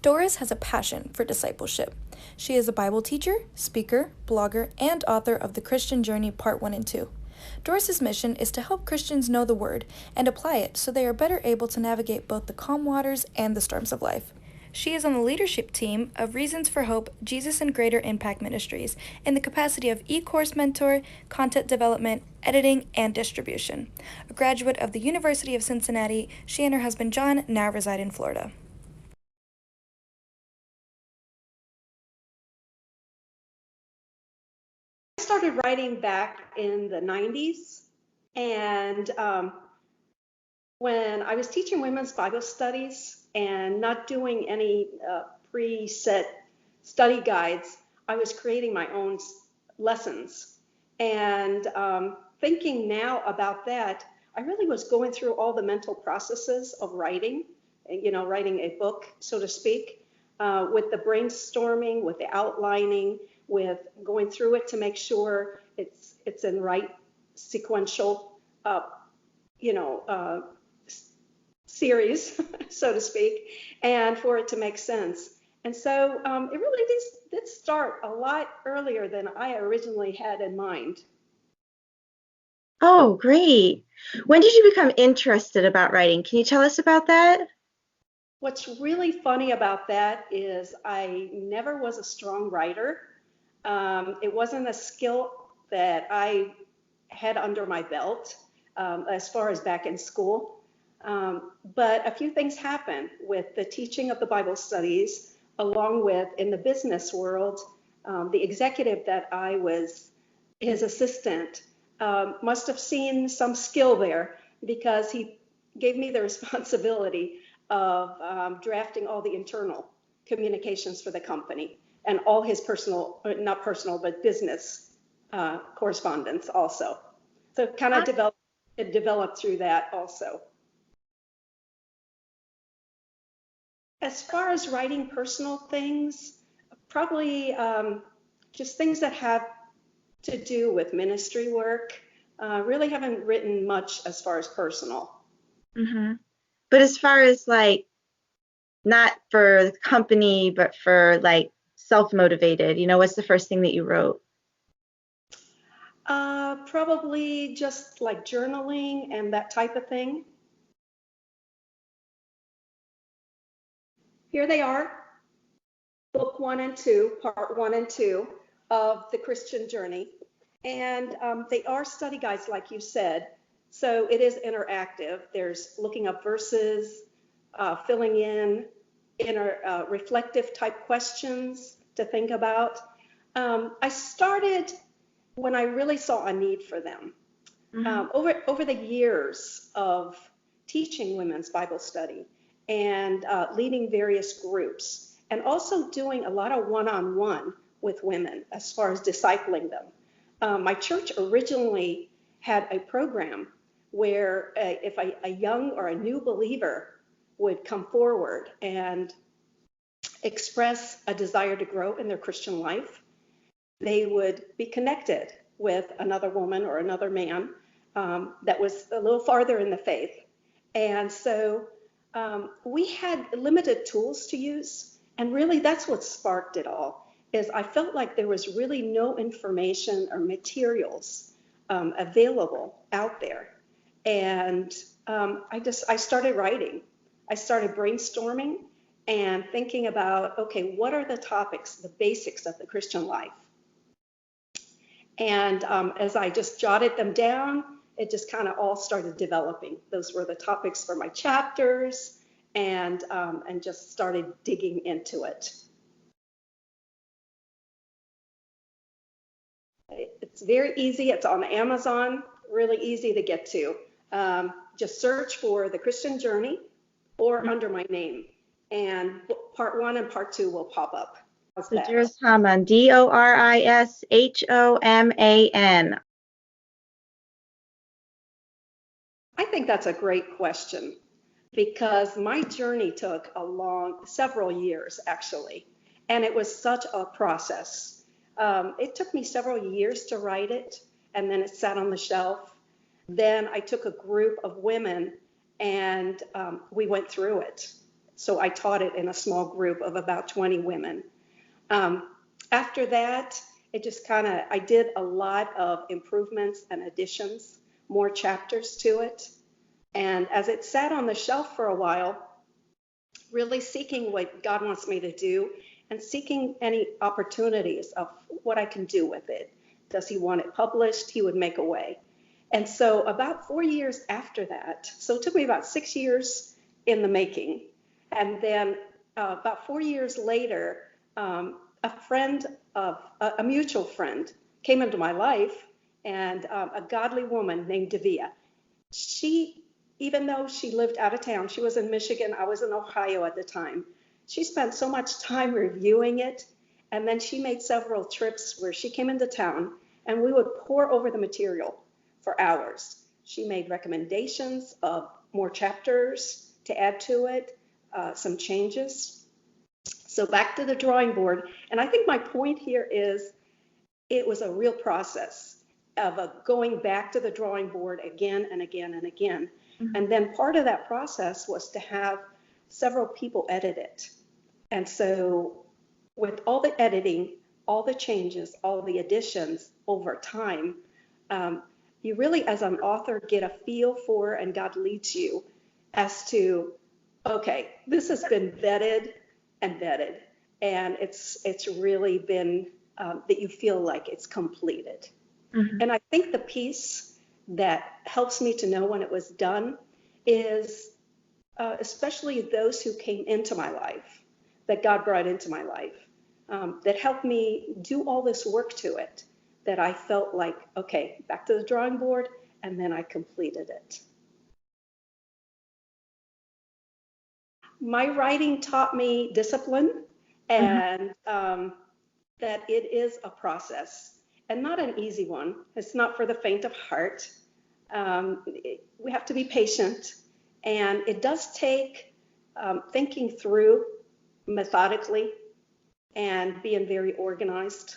Doris has a passion for discipleship. She is a Bible teacher, speaker, blogger, and author of The Christian Journey Part 1 and 2. Doris's mission is to help Christians know the Word and apply it so they are better able to navigate both the calm waters and the storms of life. She is on the leadership team of Reasons for Hope, Jesus and Greater Impact Ministries in the capacity of e-course mentor, content development, editing, and distribution. A graduate of the University of Cincinnati, she and her husband John now reside in Florida. I started writing back in the 90s, and when I was teaching women's Bible studies and not doing any preset study guides, I was creating my own lessons. And thinking now about that, I really was going through all the mental processes of writing, writing a book, so to speak, with the brainstorming, with the outlining, with going through it to make sure it's in right sequential, series, so to speak, and for it to make sense. And so it really did start a lot earlier than I originally had in mind. Oh, great. When did you become interested about writing? Can you tell us about that? What's really funny about that is I never was a strong writer. It wasn't a skill that I had under my belt as far as back in school. But a few things happened with the teaching of the Bible studies, along with in the business world, the executive that I was his assistant must have seen some skill there, because he gave me the responsibility of drafting all the internal communications for the company and all his personal, not personal, but business correspondence also. So it kind of developed through that also. As far as writing personal things, probably just things that have to do with ministry work. Really haven't written much as far as personal. Mm-hmm. But as far as not for the company, but for self-motivated, what's the first thing that you wrote? Probably just like journaling and that type of thing. Here they are, book 1 and 2, part 1 and 2 of The Christian Journey. And they are study guides, like you said. So it is interactive. There's looking up verses, filling in inner reflective type questions to think about. I started when I really saw a need for them. Mm-hmm. Over the years of teaching women's Bible study and leading various groups, and also doing a lot of one-on-one with women as far as discipling them. My church originally had a program where if a young or a new believer would come forward and express a desire to grow in their Christian life, they would be connected with another woman or another man that was a little farther in the faith. And so we had limited tools to use, and really that's what sparked it all, is I felt like there was really no information or materials available out there. And I started writing. I started brainstorming and thinking about, okay, what are the topics, the basics of the Christian life? And as I just jotted them down, it just kind of all started developing. Those were the topics for my chapters, and just started digging into it. It's very easy. It's on Amazon, really easy to get to. Just search for The Christian Journey or under my name, and part 1 and part 2 will pop up. So Doris Homan, Dorishoman. I think that's a great question, because my journey took several years actually, and it was such a process. It took me several years to write it, and then it sat on the shelf. Then I took a group of women and we went through it. So I taught it in a small group of about 20 women. After that, I did a lot of improvements and additions, more chapters to it. And as it sat on the shelf for a while, really seeking what God wants me to do and seeking any opportunities of what I can do with it. Does he want it published? He would make a way. And so about 4 years after that, so it took me about 6 years in the making. And then about 4 years later, a mutual friend came into my life, and a godly woman named Davia. Even though she lived out of town, she was in Michigan, I was in Ohio at the time, she spent so much time reviewing it, and then she made several trips where she came into town, and we would pore over the material for hours. She made recommendations of more chapters to add to it, some changes. So back to the drawing board, and I think my point here is it was a real process of going back to the drawing board again and again and again. Mm-hmm. And then part of that process was to have several people edit it. And so with all the editing, all the changes, all the additions over time, you really, as an author, get a feel for, and God leads you as to, okay, this has been vetted, and it's really been that you feel like it's completed. Mm-hmm. And I think the piece that helps me to know when it was done is especially those who came into my life, that God brought into my life, that helped me do all this work to it, that I felt like, okay, back to the drawing board, and then I completed it. My writing taught me discipline, and that it is a process, and not an easy one. It's not for the faint of heart. We have to be patient, and it does take thinking through methodically and being very organized.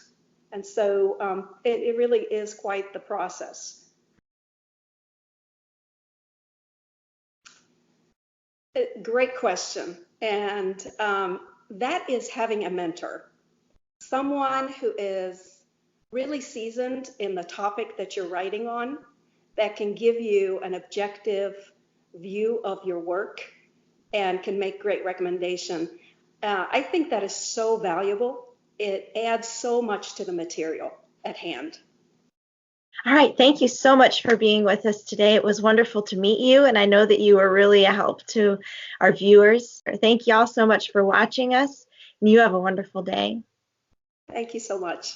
And so it really is quite the process. Great question. And that is having a mentor, someone who is really seasoned in the topic that you're writing on, that can give you an objective view of your work and can make great recommendation. I think that is so valuable. It adds so much to the material at hand. All right. Thank you so much for being with us today. It was wonderful to meet you, and I know that you were really a help to our viewers. Thank you all so much for watching us, and you have a wonderful day. Thank you so much.